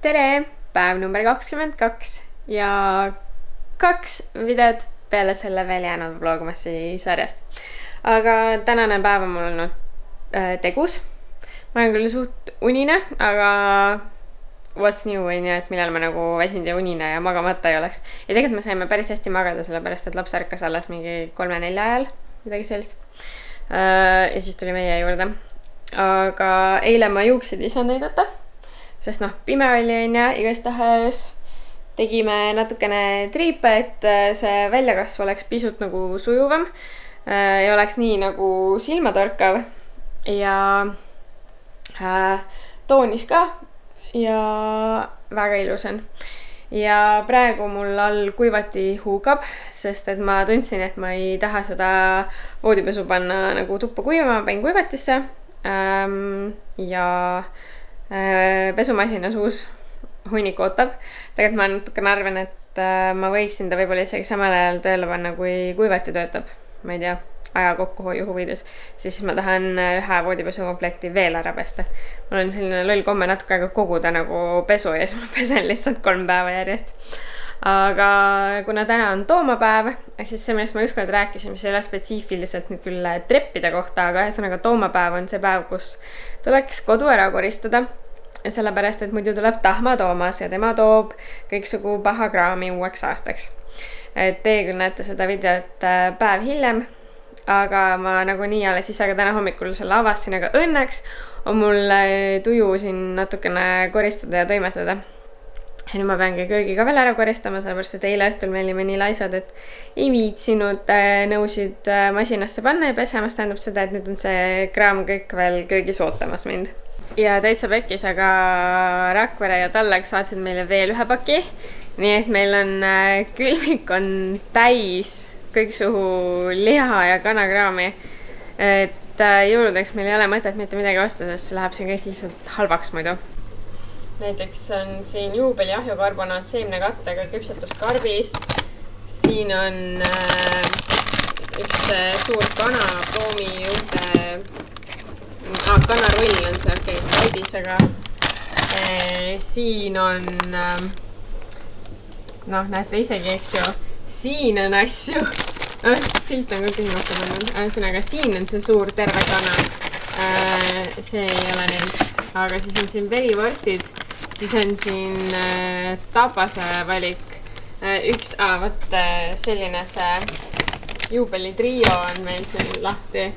tere, päev number 22 ja 2 videot peale selle veel jäänud Vlogmassi sarjast. Aga tänane päev on mul olnud tegus. Ma olen küll suht unine, aga what's new on ju, et millal ma nagu väsinud ja unine ja magamata ei oleks. Ja tegelikult me saime päris hästi magada, sellepärast et laps ärkas alles mingi 3-4 ajal, midagi sellist. Ja siis tuli meie juurde. Aga eile ma juuksid ei saanud näidata, sest pime oli on ja igastahes tegime natukene triipe, et see väljakasv oleks pisut nagu sujuvam ja oleks nii nagu silmatorkav ja toonis ka ja väga ilus on. Ja praegu mul all kuivati huugab, sest et ma tundsin, et ma ei taha seda voodipesu panna nagu tuppa kuivama, panin kuivatisse ja pesumasina suus hunnik ootab. Tegelikult ma natukene arvan, et ma võiksin ta võib-olla isegi samal ajal tööle panna, kui kuivati töötab. Ma ei tea, aja kokkuhoiu huvides. Siis ma tahan ühe voodipesukomplekti veel ära pesta. Mul on selline loll komme natuke aega koguda nagu pesu ja siis ma pesen lihtsalt 3 päeva järjest. Aga kuna täna on toomapäev, ehk siis see, millest ma ükskord rääkisin, mis ei ole spetsiifiliselt nüüd küll treppide kohta, aga ühesõnaga toomapäev on see päev, kus tuleks kodu ära koristada. Sellepärast, et muidu tuleb tahma Toomas ja tema toob kõiksugu paha kraami uueks aastaks. Teie küll näete seda videot päev hiljem, aga ma nagunii alles ise täna hommikul selle avastasin, aga õnneks on mul tuju siin natukene koristada ja toimetada. Ja nüüd ma peangi köögi ka veel ära koristama, sellepärast, et eile õhtul me olime nii laisad, et ei viitsinud nõusid masinasse panna ja pesemas tähendab seda, et nüüd on see kraam kõik veel köögis ootamas mind. Ja täitsa pekkis, aga Rakvere ja Talleg saatsid meile veel ühe paki. Nii et meil on külmik on täis kõiksuhu liha ja kanakraami. Et jõuludeks meil ei ole mõtet mitte midagi osta, sest see läheb siin kõik lihtsalt halvaks muidu. Näiteks on siin juubeli ahjukarbonaat seemnekattega küpsetuskarbis. Siin on üks suur kanaproomi juurde. Kanarull on see, okei, kaibis, aga siin on, näete isegi, eks ju, siin on asju, silt on ka külmata pannud, aga siin on see suur terve kana, see ei ole neid, aga siis on siin verivorstid, siis on siin tabase valik, võt selline see juubelitrio on meil siin lahti.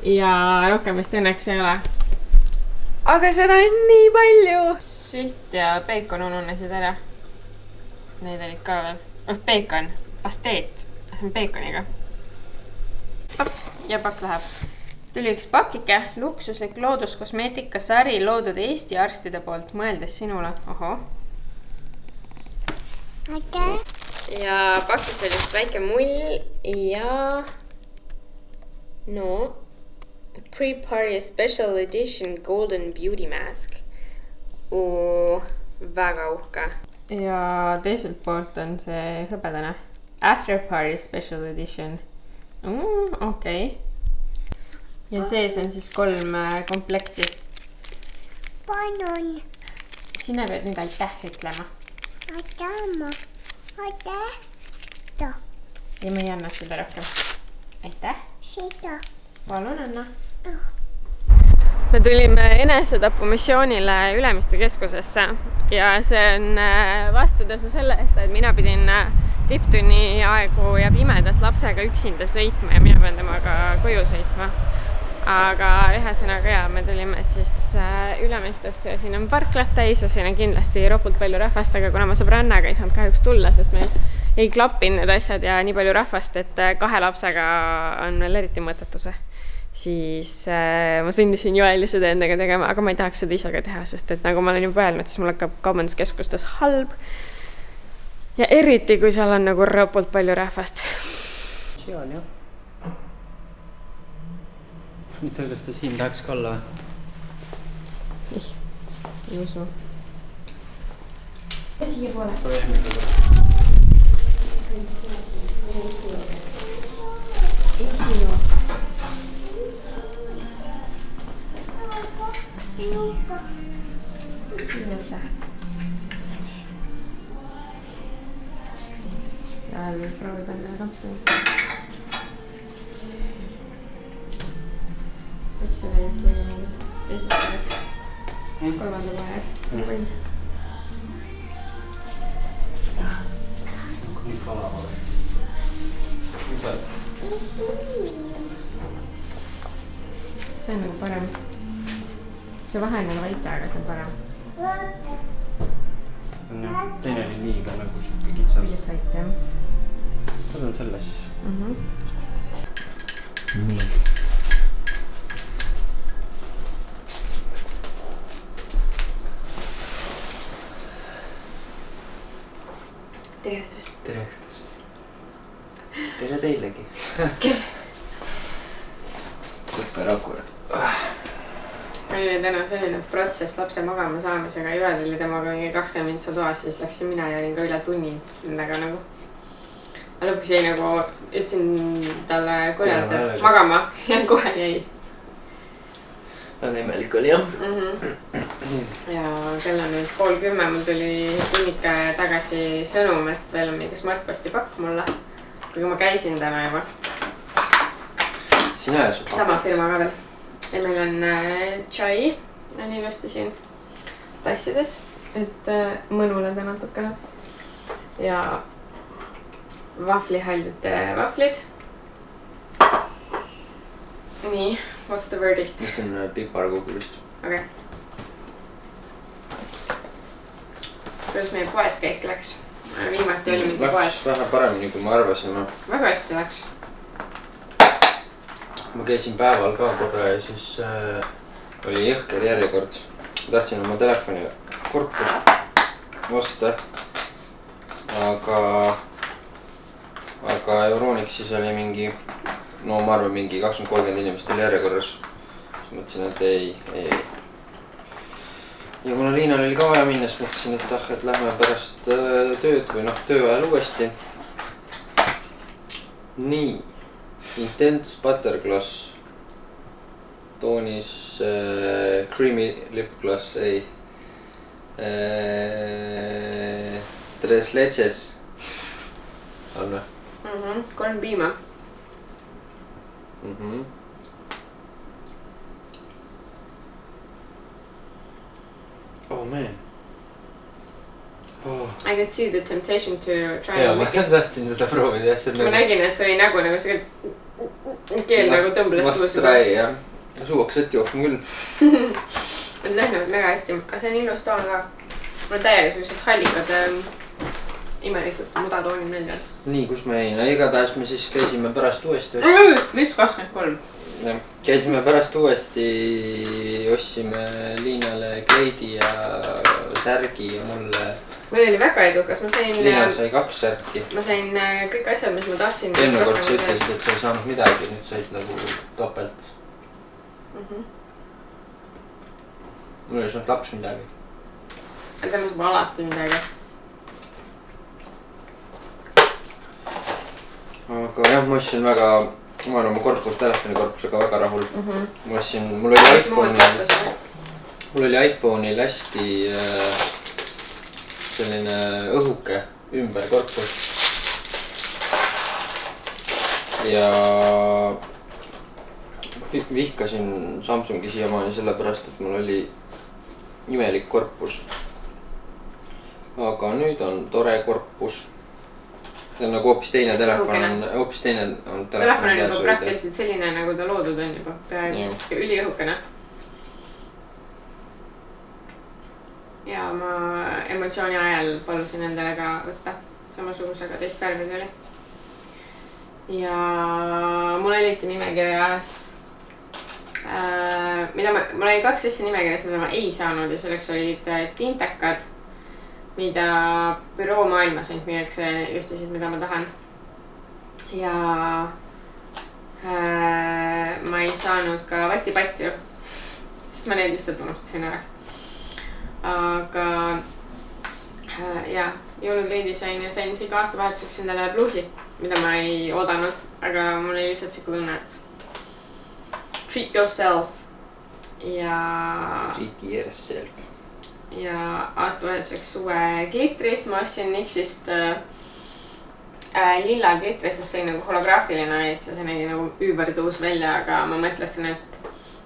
Ja rohkem vist õnneks ei ole. Aga seda on nii palju! Sült ja peikon ununesid ära. Neid olid ka veel. Peikon. Pasteet. See on peikoniga. Ops, ja pakk läheb. Tuli üks pakike. Luksuslik looduskosmeetika sari loodud Eesti arstide poolt. Mõeldes sinule. Oho. Ja pakis oli üks väike mull ja Pre-Party Special Edition Golden Beauty Mask. Väga uhke. Ja teiselt poolt on see hõbedane. After Party Special Edition. Okei. Ja sees on siis 3 komplekti. Palun. Sina pead nüüd aitäh ütlema. Aitäh. Ja me ei anna seda rohkem. Aitäh. Seda. Palun, Anna. Me tulime enesetapumissioonile Ülemiste keskusesse ja see on vastutöösu selle eest, et mina pidin tipptunni aegu ja pimedas lapsega üksinda sõitma ja mina pean temaga koju sõitma. Aga ühesõnaga me tulime siis Ülemistesse ja siin on parklat täis ja siin on kindlasti ropult palju rahvast, aga kuna ma sõbrannaga ei saanud kahjuks tulla, sest meil ei klappinud need asjad ja nii palju rahvast, et 2 lapsega on veel eriti mõttetuse. Siis ma sõndisin Joeli seda endaga tegema, aga ma ei tahaks seda ise ka teha, sest et nagu ma olen juba öelnud, siis mul hakkab kaubanduskeskustes halb. Ja eriti, kui seal on nagu ropult palju rahvast. See on jah. Mitte kas ta siin tahaks ka olla? Ei usu. Ja siia poole. Eksinu. selle kampsuni. Võiks selle nüüd tuli mingist teisest päevast. Kolmanda poole võin. Nii kala ole. Mis sa oled? See on nagu parem. See vahe on nagu väike, aga see on parem. Teine oli liiga nagu siuke kitsam. Pilt vait, jah. Võtan selle siis. Nii. Tere õhtust. Tere õhtust. Tere teilegi. Super akkurat. Meil oli täna selline protsess lapse magama saamisega. Jüel oli temaga 20 mintsa toas, siis läksin mina ja olin ka üle tunni nendega nagu. Lõpuks jäi nagu, ütlesin talle korjalt, et magama ja kohe jäi. Väga imelik oli jah. Ja kell on nüüd 9:30, mul tuli tunnika tagasi sõnum, et veel on mingi smartposti pakk mulle. Kuigi ma käisin täna juba. Sina ja su pakk. Sama firma ka veel. Ja meil on chai on ilusti siin tassides, et mõnuleda natukene. Ja vahvlihallide vahvlid. Nii, what's the verdict? Just on piparkukulist. Okei. Kuidas meie poes käik läks? Viimati oli mingi poes. Läks vähe paremini, kui ma arvasin. Väga hästi läks. Ma käisin päeval ka korra ja siis oli jõhker järjekord. Ma tahtsin oma telefoni korpust osta. Aga Euronixis oli mingi, no ma arvan mingi 20-30 inimest oli järjekorras. Siis mõtlesin, et ei. Ja kuna Liinal oli ka vaja minna, siis mõtlesin, et lähme pärast tööd või töö ajal uuesti. Nii. Intense Buttergloss. Toonis Creamy Lip Gloss, ei. Tres Leches. On või? 3 piima. Oh man. Oh. I could see the temptation to try Ja and ma make it. tahtsin seda proovida jah. Ma nägin, et see oli nagu see keel nagu tõmbles suus. Must try jah. Suuaks ette jooksma küll. Need lähnevad väga hästi. Aga see on ilus toon ka. Mul on täiega sellised hallikad imelikud mudatoonid meeldivad. Nii, kus me jäin? Igatahes me siis käisime pärast uuesti. Mis 23? Käisime pärast uuesti, ostsime Liinale kleidi ja särgi ja mulle. Meil oli väga edukas, ma sain... Liina sai 2 särki. Ma sain kõik asjad, mis ma tahtsin. Eelmine kord sa ütlesid, et sa ei saanud midagi, nüüd said nagu topelt. Mul ei saanud laps midagi. Aga ma saab alati midagi. Aga jah, ma ostsin väga... Ma olen oma telefoni korpusega väga rahul. Ma ostsin... Mul oli iPhone'il hästi selline õhuke ümber korpus. Ja vihkasin Samsungi siiamaani sellepärast, et mul oli imelik korpus. Aga nüüd on tore korpus. See on nagu hoopis teine telefon on telefon on juba praktiliselt selline, nagu ta loodud on juba. Peaaegu üliõhukene. Ja ma emotsiooni ajal palusin endale ka võtta samasugusega teist värvid oli. Ja mul olidki nimekirjas, mul oli 2 asja nimekirjas, mida ma ei saanud ja selleks olid tintekad, mida büroo maailmas ainult müüakse justisid, mida ma tahan. Ja ma ei saanud ka vatipatju, sest ma need lihtsalt unustasin ära. Aga jõulukleidi sain ja sain isegi aastavahetuseks endale bluusi, mida ma ei oodanud, aga mul oli lihtsalt siuke tunne, et treat yourself ja treat yourself. Ja aastavahetuseks uue glitris ma ostsin Nixist lilla glitri, sest see oli nagu holograafiline, et see nägi nagu üübertuus välja, aga ma mõtlesin, et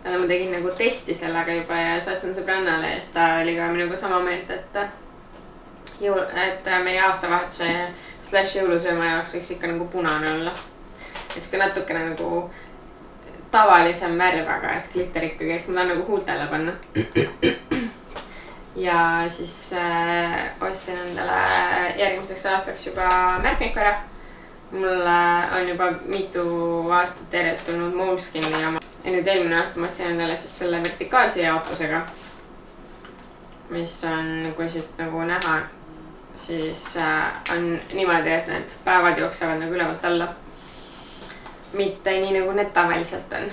täna ma tegin nagu testi sellega juba ja saatsin sõbrannale ja siis ta oli ka minuga sama meelt, et meie aastavahetuse / jõulusööma jaoks võiks ikka nagu punane olla. Et siuke natukene nagu tavalisem värv, aga et glitter ikkagi, sest ma tahan nagu huultele panna. Ja siis ostsin endale järgmiseks aastaks juba märkmiku ära. Mul on juba mitu aastat järjest tulnud Moleskini ja nüüd eelmine aasta ma ostsin endale siis selle vertikaalse jaotusega, mis on, kui siit nagu näha, siis on niimoodi, et need päevad jooksevad nagu ülevalt alla. Mitte nii nagu need tavaliselt on.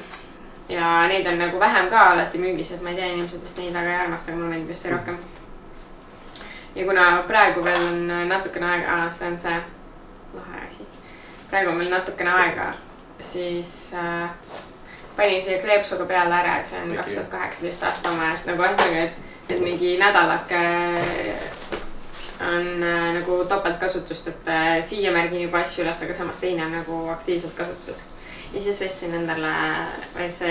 Ja neid on nagu vähem ka alati müügis, et ma ei tea, inimesed vist neid väga ei armasta, aga mulle meeldib just see rohkem. Ja kuna praegu veel on natukene aega, see on see lahe asi. Praegu on veel natukene aega, siis panin siia kleepsuga peale ära, et see on 2018 aasta oma, et nagu asjaga, et mingi nädalake on nagu topeltkasutust, et siia märgin juba asju üles, aga samas teine on nagu aktiivselt kasutuses. Ja siis võtsin endale väikse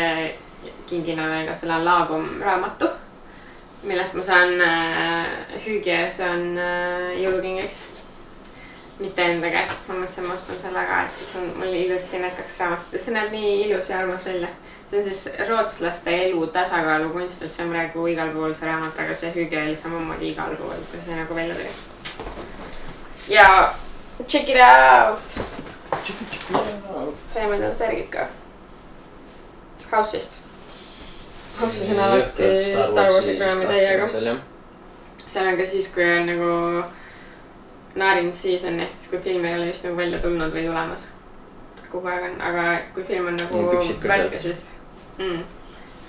kingina veel ka selle Lagom raamatu, millest ma saan hüügi, see on jõulukingiks. Mitte enda käest, ma mõtlesin, ma ostan selle ka, et siis on mul ilusti need 2 raamatut. See näeb nii ilus ja armas välja. See on siis rootslaste elu tasakaalu kunst, et see on praegu igal pool see raamat, aga see hüügi oli samamoodi igal pool, kui see nagu välja tuli. Ja check it out! Saime endale särgid ka. House'ist. House'is on alati Star Warsi kraami täiega. Seal on ka siis, kui on nagu Narin season, ehk siis kui film ei ole just nagu välja tulnud või tulemas. Kogu aeg on, aga kui film on nagu värske,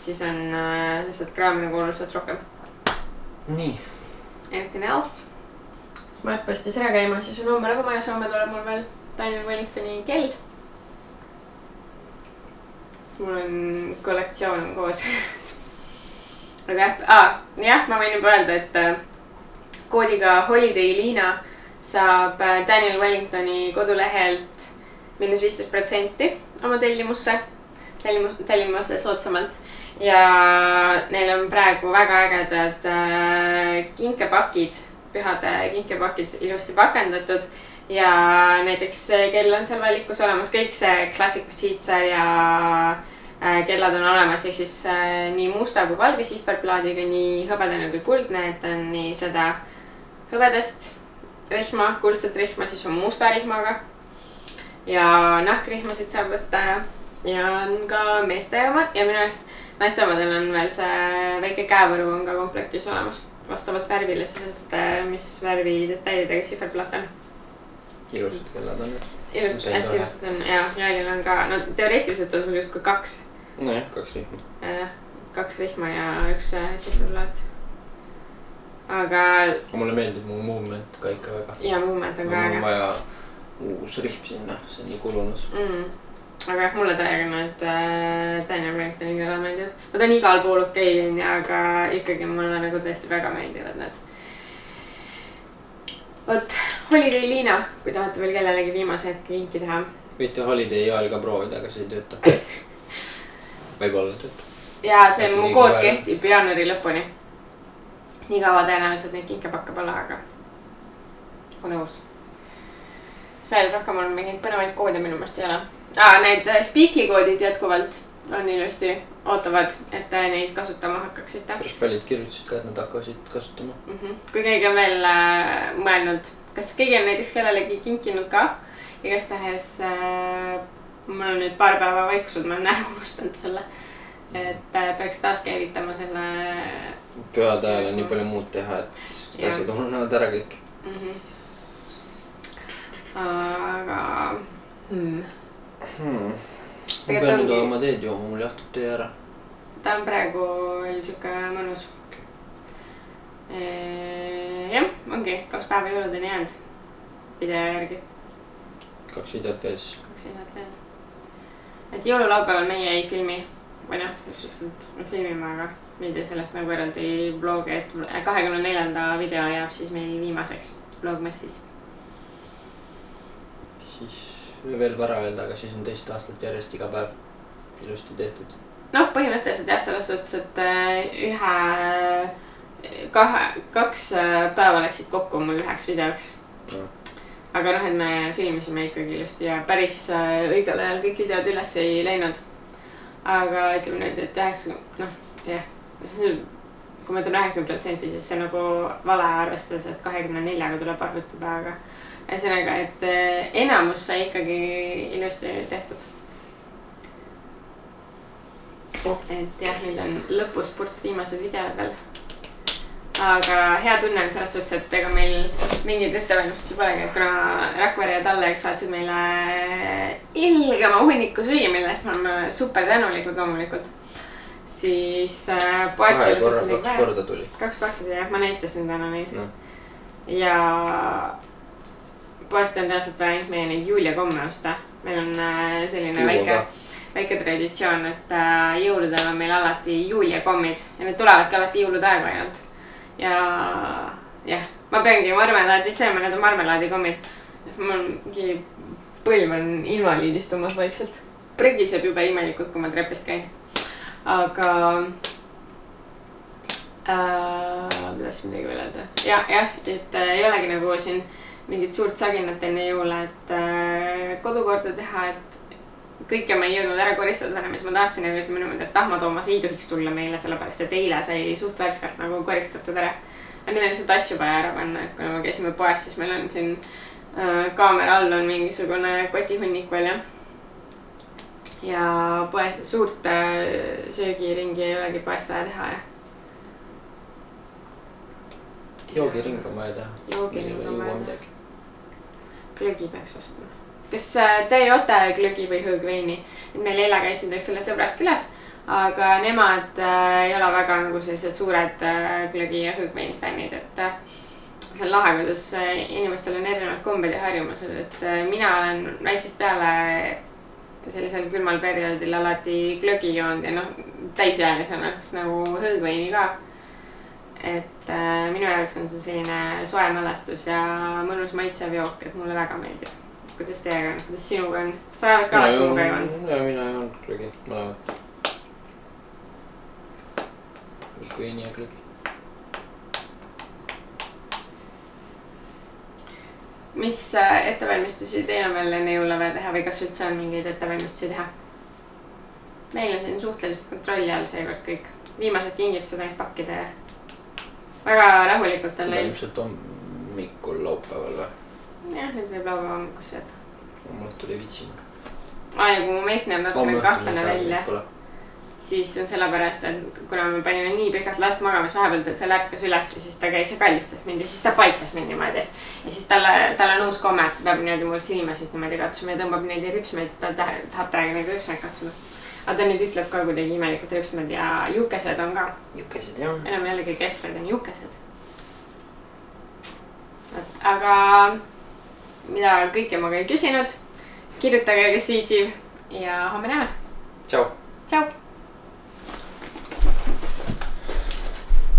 siis on lihtsalt kraami nagu oluliselt rohkem. Nii. Anything else? Smartpostis ära käima, siis on homme nagu majas, homme tuleb mul veel Daniel Wellingtoni kell. Siis mul on kollektsioon koos. Aga jah, ma võin juba öelda, et koodiga Holiday Liina saab Daniel Wellingtoni kodulehelt -15% oma tellimusse soodsamalt. Ja neil on praegu väga ägedad kinkepakid, pühade kinkepakid ilusti pakendatud. Ja näiteks kell on seal valikus olemas, kõik see Classic Petite sarja kellad on olemas, ehk siis nii musta kui valge sihverplaadiga, nii hõbedane kui kuldne, et on nii seda hõbedast rihma, kuldset rihma, siis on musta rihmaga. Ja nahkrihmasid saab võtta ja on ka meeste omad ja minu eest naiste omadel on veel see väike käevõru on ka komplektis olemas. Vastavalt värvile siis, et mis värvi detailidega sihverplaat on. Ilusad kellad on need. Hästi ilusad on ja jälil on ka, no teoreetiliselt on sul justkui 2. Nojah, 2 rihma. 2 rihma ja 1 sihverplaat. Aga mulle meeldib mu movement ka ikka väga. Ja movement on ka äge. Mul on vaja uus rihm sinna, see on nii kulunud. Aga jah, mulle täiega need Daniel Wellingtoni kellad meeldivad. Nad on igal pool okei, aga ikkagi mulle nagu tõesti väga meeldivad need. Vot, Holiday Liina, kui tahate veel kellelegi viimase hetke kinki teha. Võite Holiday ajal ka proovida, aga see ei tööta. Võib-olla tööta. Ja see mu kood kehtib jaanuari lõpuni. Nii kaua tõenäoliselt neid kinkepakke pole, aga on uus. Veel rohkem on mingid põnevaid koode minu meelest ei ole. Need Speakly koodid jätkuvalt on ilusti ootavad, et neid kasutama hakkaksite. Päris paljud kirjutasid ka, et nad hakkasid kasutama. Kui keegi on veel mõelnud, kas keegi on näiteks kellelegi kinkinud ka, igastahes mul on nüüd paar päeva vaikusud, ma olen ära unustanud selle, et peaks taas käivitama selle. Pühade ajal on nii palju muud teha, et seda asjad ununevad ära kõik. Aga Ma pean nüüd oma teed jooma, mul jahtub tee ära. Ta on praegu siuke mõnus. Jah, ongi 2 päeva jõuludeni jäänud video järgi. 2 videot veel siis. 2 videot veel. Et jõululaupäeval meie ei filmi. Või noh, suhteliselt me filmime, aga me ei tee sellest nagu eraldi vlogi, et 24. video jääb siis meil viimaseks vlogmassis. siis veel vara öelda, aga siis on 2 aastat järjest iga päev ilusti tehtud. noh, põhimõtteliselt jah, selles suhtes, et kaks päeva läksid kokku mul 1 videoks no.. aga noh, et me filmisime ikkagi ilusti ja päris õigel ajal kõik videod üles ei läinud. aga ütleme nüüd, et 90, noh jah, kui ma ütlen 90%, siis see nagu vale arvestades, et 24-ga tuleb arvutada, aga ühesõnaga, et enamus sai ikkagi ilusti tehtud. et jah, nüüd on lõpuspurt viimased videod veel. aga hea tunne on selles suhtes, et ega meil mingeid ettevalmistusi polegi, et kuna Rakvere ja Talle saatsid meile ilgema hunniku süüa, mille eest me oleme super tänulikud loomulikult, siis poest oli suht midagi vähe. 2 korda tuli. 2 pakki, jah, ma näitasin täna neid no.. ja poest on reaalselt vaja ainult meie neid juuliakomme osta. meil on selline väike traditsioon, et jõuludel on meil alati juuliakommid ja need tulevadki alati jõulude aega ainult. ja jah, ma peangi marmelaadi sööma, need on marmelaadikommid. mul mingi põlv on invaliidistumas vaikselt. prõgiseb jube imelikult, kui ma trepist käin. aga kuidas midagi veel öelda? jah, et ei olegi nagu siin mingit suurt saginat enne jõule, et kodukorda teha, et kõike ma ei jõudnud ära koristada, mis ma tahtsin, aga ütleme niimoodi, et Tahma Toomas ei tohiks tulla meile, sellepärast et eile sai suht värskelt nagu koristatud ära. Nüüd on lihtsalt asju vaja ära panna, et kui me käisime poes, siis meil on siin kaamera all on mingisugune kotihunnik veel ja poes suurt söögiringi ei olegi poest vaja teha ja. joogiring on vaja teha. Joogiring on vaja teha. Glögi peaks ostma. Kas te joote glögi või hõõgveini? Meil eile käisid selle sõbrad külas, aga nemad ei ole väga nagu sellised suured glögi ja hõõgveini fännid, et see on lahe, kuidas inimestel on erinevad kombed ja harjumused, et mina olen väiksest peale sellisel külmal perioodil alati glögi joonud ja noh, täisealisena siis nagu hõõgveini ka. Et minu jaoks on see selline soe mälestus ja mõnus maitsev jook, et mulle väga meeldib. Kuidas teiega on? Kuidas sinuga on? Sa oled ka alati muga joonud? Ja mina joonud glögi, mõlemad. Hõõgveini ja glögi. Mis ettevalmistusi teil on veel enne jõule vaja teha või kas üldse on mingeid ettevalmistusi teha? Meil on siin suhteliselt kontrolli all seekord kõik. Viimased kingitused ainult pakkida ja väga rahulikult on läinud. Seda ilmselt hommikul laupäeval või? Jah, nüüd võib laupäeva hommikusse jätta. Oma õhtul ei viitsima. Ja kui mu meik näeb natukene kahtlane välja, siis on sellepärast, et kuna me panime nii pikalt last magama, siis vahepeal seal ärkas üles ja siis ta käis ja kallistas mind ja siis ta paitas mind niimoodi. Ja siis tal on uus komme, et ta peab niimoodi mul silmasid niimoodi katsuma ja tõmbab neid ripsmeid, ta tahab täiega neid ripsmeid katsuda. Aga ta nüüd ütleb ka kuidagi imelikult ripsmed ja jukesed on ka. Jukesed, jah. Enam jällegi kestvad on jukesed. Aga mida kõike ma ka ei küsinud, kirjutage, kes viitsib ja homme näeme. Tšau.